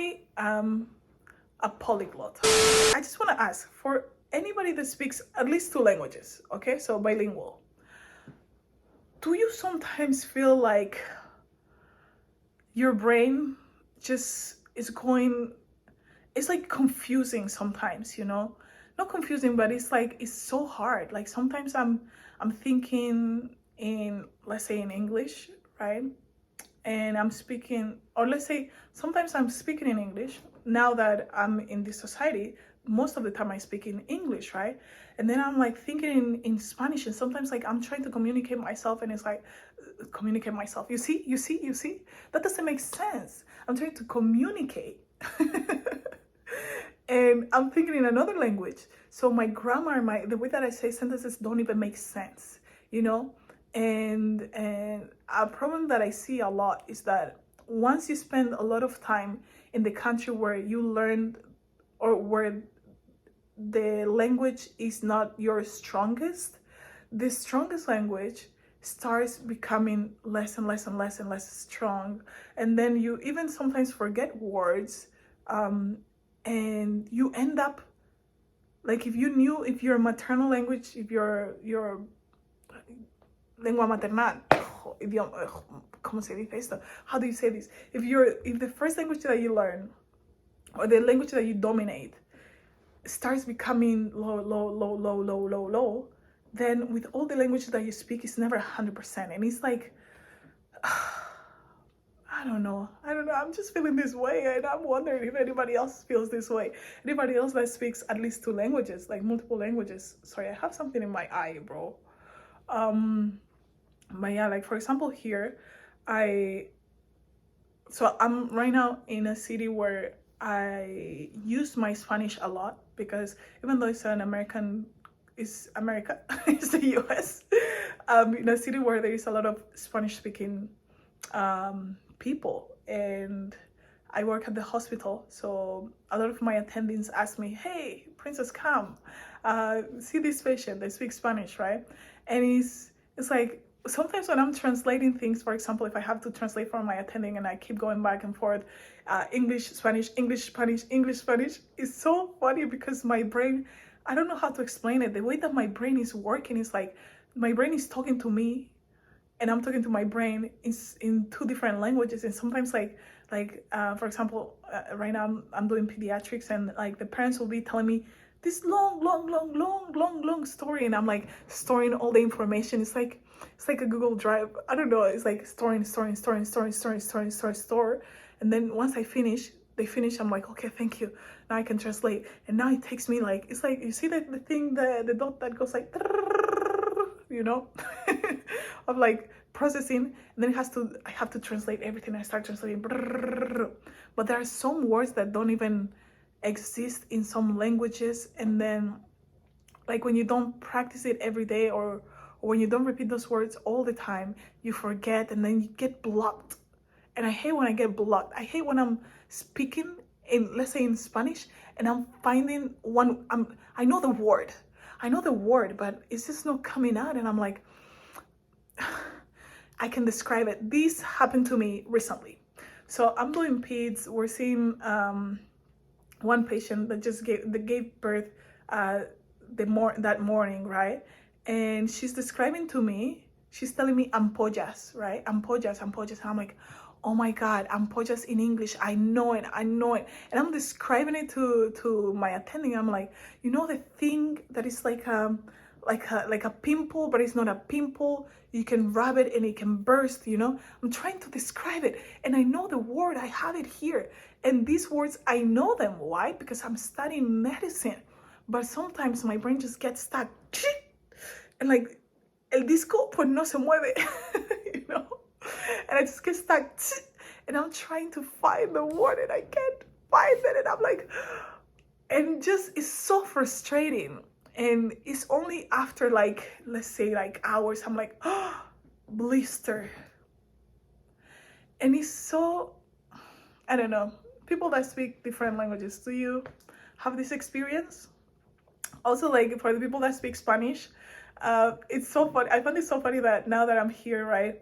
I am a polyglot. I just want to ask, for anybody that speaks at least 2 languages, okay, so bilingual, do you sometimes feel like your brain just is going, it's like confusing sometimes, you know? Not confusing, but it's like it's so hard. Like sometimes I'm thinking in, let's say, in English, right? And I'm speaking, or let's say sometimes I'm speaking in English. Now that I'm in this society, most of the time I speak in English, right? And then I'm like thinking in Spanish, and sometimes like I'm trying to communicate myself, and it's like communicate myself. You see? That doesn't make sense. I'm trying to communicate. And I'm thinking in another language. So my grammar, the way that I say sentences don't even make sense, you know? And a problem that I see a lot is that once you spend a lot of time in the country where you learned, or where the language is not your strongest, the strongest language starts becoming less and less and less and less strong. And then you even sometimes forget words, and you end up like, if your maternal language, if your lengua maternal, idioma, ¿cómo se dice esto? How do you say this? If the first language that you learn, or the language that you dominate, starts becoming low, then with all the languages that you speak, it's never 100%. And it's like, I don't know. I'm just feeling this way, and I'm wondering if anybody else feels this way. Anybody else that speaks at least 2 languages, like multiple languages. Sorry, I have something in my eye, bro. But yeah, like for example here, so I'm right now in a city where I use my Spanish a lot, because even though it's it's America, it's the US, in a city where there is a lot of Spanish speaking people, and I work at the hospital, so a lot of my attendings ask me, hey, Princess, come, see this patient, they speak Spanish, right? And it's like, sometimes when I'm translating things, for example, if I have to translate for my attending and I keep going back and forth, English, Spanish, English, Spanish, English, Spanish, it's so funny, because my brain, I don't know how to explain it. The way that my brain is working is like, my brain is talking to me, and I'm talking to my brain in 2 different languages. And sometimes like for example, right now I'm doing pediatrics, and like the parents will be telling me this long story, and I'm like storing all the information. It's like a Google Drive. I don't know. It's like storing. And then once they finish, I'm like, okay, thank you. Now I can translate. And now it takes me like, it's like, you see the thing, the dot that goes like, you know, of like processing, and then I have to translate everything. I start translating, but there are some words that don't even exist in some languages, and then like when you don't practice it every day, or when you don't repeat those words all the time, you forget, and then you get blocked. And I hate when I get blocked. I hate when I'm speaking in, let's say in Spanish, and I'm finding one, I know the word, but it's just not coming out, and I'm like, I can describe it. This happened to me recently. So I'm doing peds. We're seeing one patient that gave birth that morning, right? And she's describing to me, she's telling me ampollas, right? Ampollas. And I'm like, oh my God, ampollas in English. I know it. And I'm describing it to my attending. I'm like, you know, the thing that is like a pimple, but it's not a pimple. You can rub it and it can burst, you know? I'm trying to describe it, and I know the word, I have it here. And these words, I know them. Why? Because I'm studying medicine. But sometimes my brain just gets stuck. And like, el disco pues no se mueve, you know? And I just get stuck. And I'm trying to find the word, and I can't find it. And I'm like, and just, it's so frustrating. And it's only after like, let's say like hours, I'm like, oh, blister. And it's so, I don't know, people that speak different languages, do you have this experience? Also, like for the people that speak Spanish, it's so funny. I find it so funny that now that I'm here, right,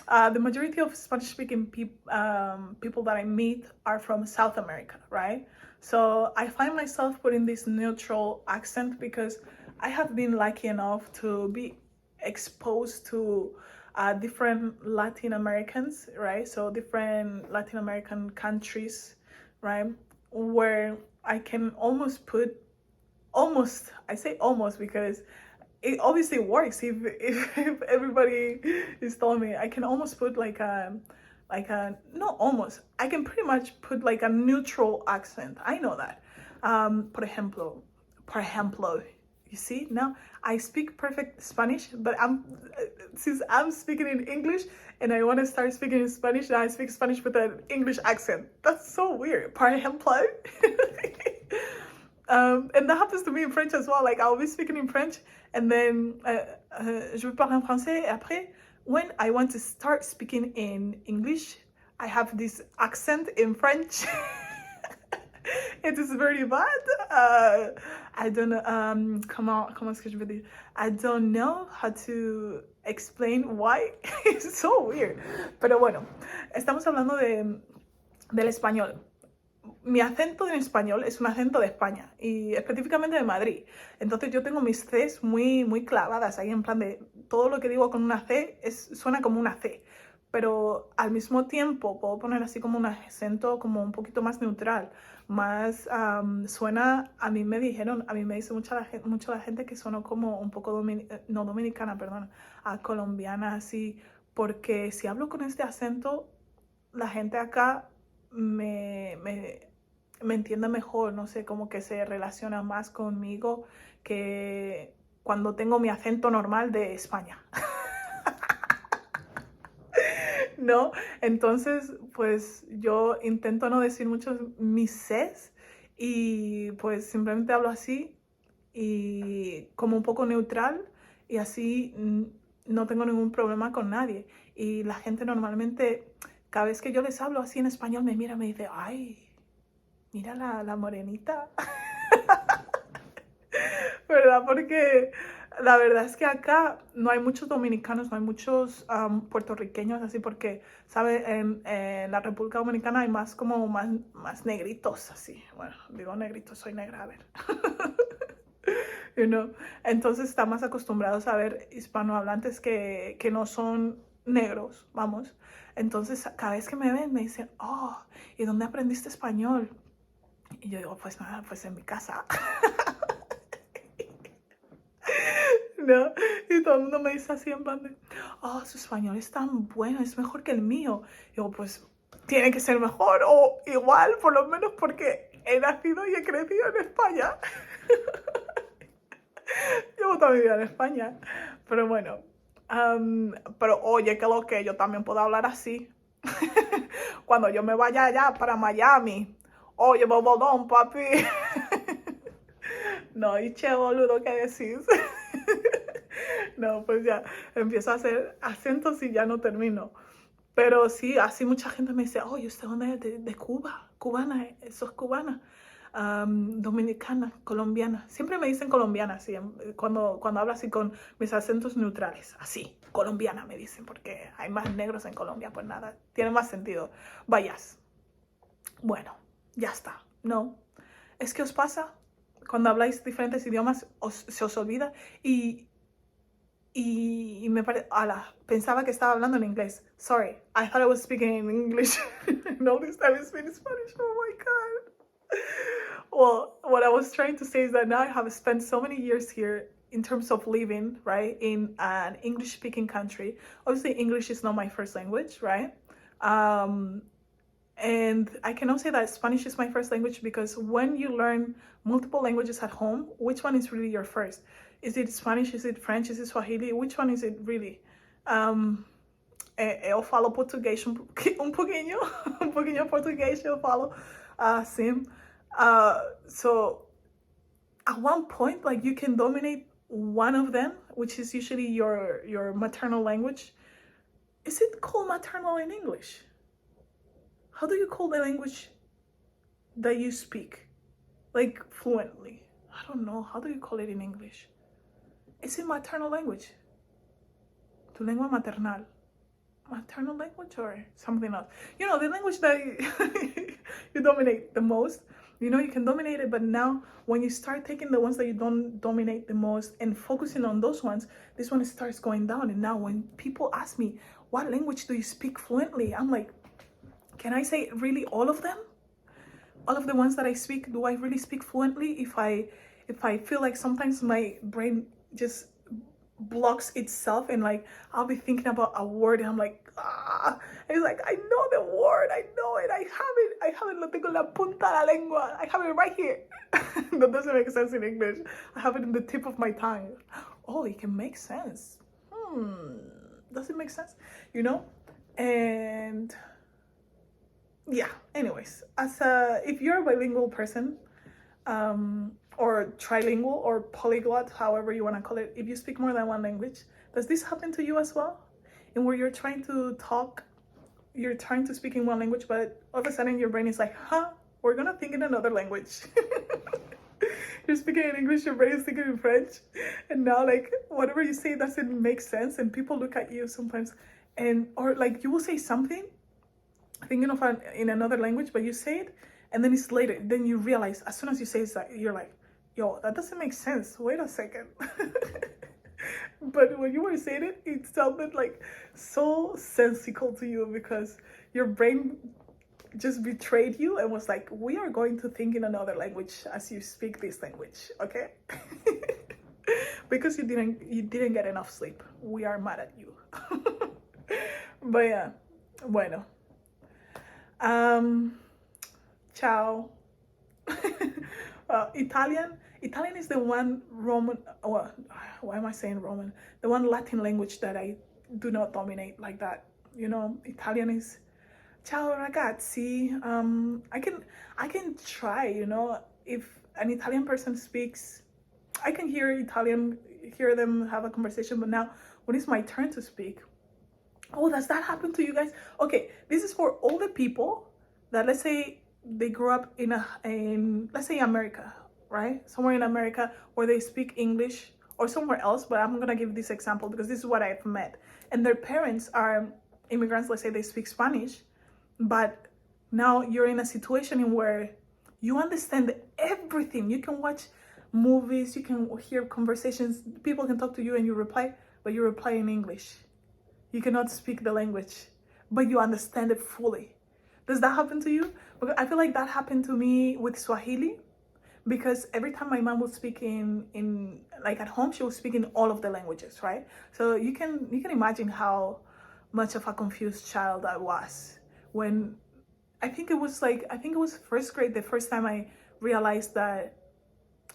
the majority of Spanish-speaking people that I meet are from South America, right? So I find myself putting this neutral accent because I have been lucky enough to be exposed to different Latin Americans, right? So different Latin American countries, right? Where I can almost put, almost, I say almost because it obviously works if everybody is telling me. I can almost put like a not almost, I can pretty much put like a neutral accent. I know that. Por ejemplo, you see, now I speak perfect Spanish, but since I'm speaking in English and I want to start speaking in Spanish, now I speak Spanish with an English accent. That's so weird. Por ejemplo. And that happens to me in French as well. Like I'll be speaking in French and then je vais parler en français. Et après, when I want to start speaking in English, I have this accent in French. It is very bad. I don't know. Comment est-ce que je veux dire? I don't know how to explain why. It's so weird. Pero bueno, estamos hablando del español. Mi acento en español es un acento de España y específicamente de Madrid. Entonces yo tengo mis Cs muy clavadas ahí, en plan de todo lo que digo con una C suena como una C. Pero al mismo tiempo puedo poner así como un acento como un poquito más neutral, más suena, a mí me dice mucho la gente que sueno como un poco no dominicana, perdón, colombiana así, porque si hablo con este acento, la gente acá me entiende mejor, no sé, como que se relaciona más conmigo que cuando tengo mi acento normal de España. ¿No? Entonces, pues yo intento no decir mucho mis Cs y pues simplemente hablo así y como un poco neutral y así no tengo ningún problema con nadie. Y la gente normalmente, cada vez que yo les hablo así en español, me mira y me dice, ay, mira la morenita. ¿Verdad? Porque la verdad es que acá no hay muchos dominicanos, no hay muchos puertorriqueños, así porque, ¿sabe? En la República Dominicana hay más como más negritos, así. Bueno, digo negritos, soy negra, a ver. You know? Entonces están más acostumbrados a ver hispanohablantes que no son negros, vamos. Entonces cada vez que me ven me dicen, oh, ¿y dónde aprendiste español? Y yo digo, pues nada, pues en mi casa. ¿No? Y todo el mundo me dice así en plan de, oh, su español es tan bueno, es mejor que el mío. Y yo, pues, tiene que ser mejor o igual, por lo menos porque he nacido y he crecido en España. Llevo toda mi vida en España. Pero bueno, pero oye, que lo que yo también puedo hablar así. Cuando yo me vaya allá para Miami, oye, bobodón, papi. No, y che, boludo, ¿qué decís? No, pues ya empiezo a hacer acentos y ya no termino. Pero sí, así mucha gente me dice, oye, ¿usted dónde es? De Cuba, cubana, eso es cubana, dominicana, colombiana. Siempre me dicen colombiana, sí, cuando hablo así con mis acentos neutrales, así, colombiana me dicen, porque hay más negros en Colombia, pues nada, tiene más sentido. Vayas. Bueno, ya está, ¿no? Es que os pasa, cuando habláis diferentes idiomas, se os olvida y me pensaba que estaba hablando en inglés. Sorry, I thought I was speaking in English. And all this time I speak Spanish. Oh my God. Well, what I was trying to say is that now I have spent so many years here in terms of living, right, in an English-speaking country. Obviously, English is not my first language, right? And I cannot say that Spanish is my first language because when you learn multiple languages at home, which one is really your first? Is it Spanish? Is it French? Is it Swahili? Which one is it really? Eu falo português um pouquinho, um pouquinho português eu falo, sim. So at one point, like you can dominate one of them, which is usually your maternal language. Is it called maternal in English? How do you call the language that you speak, like fluently? I don't know. How do you call it in English? Is it maternal language? Tu lengua maternal. maternal language or something else. You know, the language that you dominate the most. You know, you can dominate it, but now when you start taking the ones that you don't dominate the most and focusing on those ones, this one starts going down. And now when people ask me, what language do you speak fluently? I'm like, can I say really all of them? All of the ones that I speak, do I really speak fluently? If I feel like sometimes my brain just blocks itself and like I'll be thinking about a word and I'm like, ah, it's like I know the word, I know it, I have it, lo tengo en la punta de la lengua, I have it right here. That doesn't make sense in English. I have it in the tip of my tongue. Oh, it can make sense. Does it make sense? You know? And yeah, anyways, if you're a bilingual person, or trilingual or polyglot, however you want to call it, if you speak more than one language, does this happen to you as well? And where you're trying to talk, you're trying to speak in one language, but all of a sudden your brain is like, we're gonna think in another language. You're speaking in English, your brain is thinking in French, and now like whatever you say doesn't make sense, and people look at you sometimes, and or like you will say something thinking of in another language, but you say it, and then it's later, then you realize as soon as you say it, you're like, yo, that doesn't make sense, wait a second. But when you were saying it, it sounded like so sensical to you because your brain just betrayed you and was like, we are going to think in another language as you speak this language, okay? Because you didn't get enough sleep. We are mad at you. But yeah, bueno. Ciao. Italian is the one Roman, why am I saying Roman? The one Latin language that I do not dominate like that. You know, Italian is ciao ragazzi. I can try, you know, if an Italian person speaks, I can hear them have a conversation, but now when it's my turn to speak, oh, does that happen to you guys? Okay, this is for all the people that, let's say, they grew up in let's say America, right? Somewhere in America where they speak English, or somewhere else, but I'm gonna give this example because this is what I've met. And their parents are immigrants, let's say they speak Spanish, but now you're in a situation in where you understand everything. You can watch movies, you can hear conversations, people can talk to you and you reply, but you reply in English. You cannot speak the language, but you understand it fully. Does that happen to you? Because I feel like that happened to me with Swahili, because every time my mom would speak in like at home, she was speaking all of the languages, right? So you can imagine how much of a confused child I was when I think it was first grade, the first time I realized that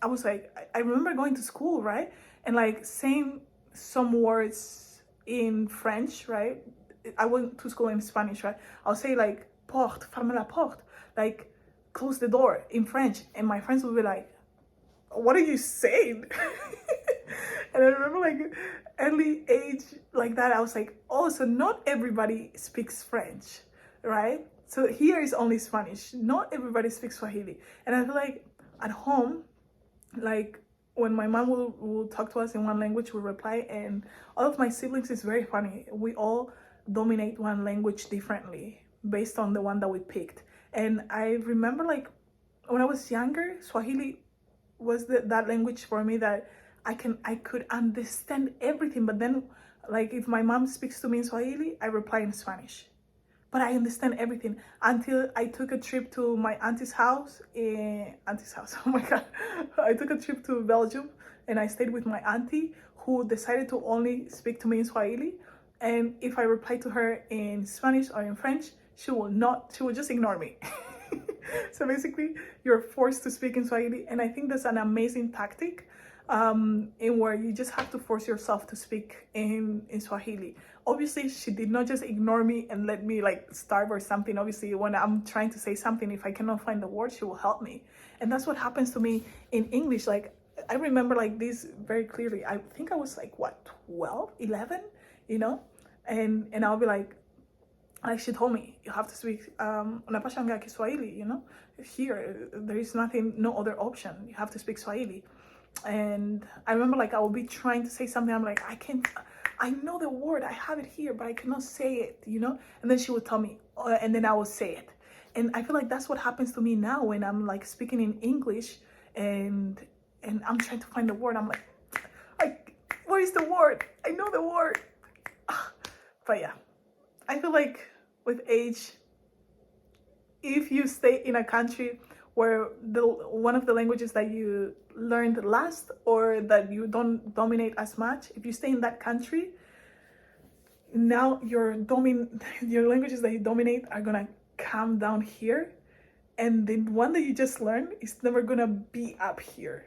I was like, I remember going to school, right? And like saying some words in French, right? I went to school in Spanish, right? I'll say like, porte, ferme la porte, like close the door in French. And my friends would be like, what are you saying? And I remember like early age like that, I was like, oh, so not everybody speaks French, right? So here is only Spanish. Not everybody speaks Swahili. And I feel like at home, like when my mom will talk to us in one language, we'll reply. And all of my siblings is very funny. We all dominate one language differently based on the one that we picked. And I remember like when I was younger, Swahili was that language for me that I could understand everything. But then like if my mom speaks to me in Swahili, I reply in Spanish. But I understand everything until I took a trip to my auntie's house. Oh my God. I took a trip to Belgium and I stayed with my auntie who decided to only speak to me in Swahili. And if I reply to her in Spanish or in French, she will just ignore me. So basically you're forced to speak in Swahili. And I think that's an amazing tactic in where you just have to force yourself to speak in Swahili. Obviously, she did not just ignore me and let me like starve or something. Obviously, when I'm trying to say something, if I cannot find the word, she will help me. And that's what happens to me in English. Like, I remember like this very clearly. I think I was like, what, 12, 11, you know? And I'll be like she told me, you have to speak una pashanga que Swahili, you know? Here, there is no other option. You have to speak Swahili. And I remember like I will be trying to say something. I'm like, I can't, I know the word, I have it here, but I cannot say it, you know? And then she would tell me, and then I would say it. And I feel like that's what happens to me now when I'm like speaking in English and I'm trying to find the word. I'm like, where is the word? I know the word. But yeah, I feel like with age, if you stay in a country where one of the languages that you learned last or that you don't dominate as much, if you stay in that country, now your languages that you dominate are gonna come down here, and the one that you just learned is never gonna be up here.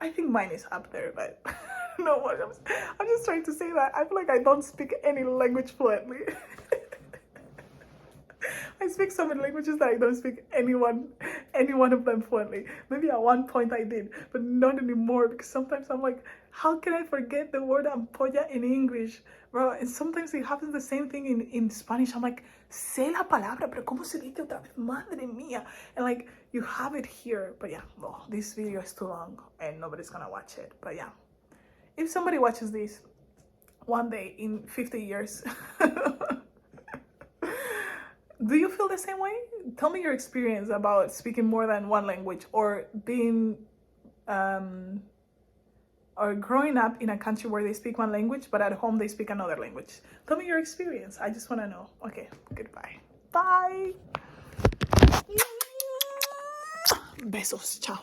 I think mine is up there, but no what I'm just trying to say that I feel like I don't speak any language fluently. I speak so many languages that I don't speak any one of them fluently. Maybe at one point I did, but not anymore, because sometimes I'm like, how can I forget the word ampolla in English, bro? And sometimes it happens the same thing in Spanish. I'm like, sé la palabra, pero ¿cómo se dice otra vez? Madre mía. And like, you have it here. But yeah, well, this video is too long and nobody's gonna watch it. But yeah, if somebody watches this one day in 50 years, do you feel the same way? Tell me your experience about speaking more than one language, or being or growing up in a country where they speak one language but at home they speak another language. Tell me your experience. I just want to know. Okay, goodbye. Bye. Besos. Ciao.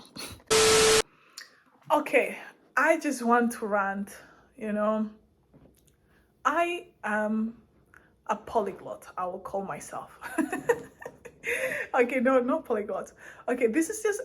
Okay, I just want to rant, you know. I am a polyglot, I will call myself. Okay, no polyglot. Okay, this is just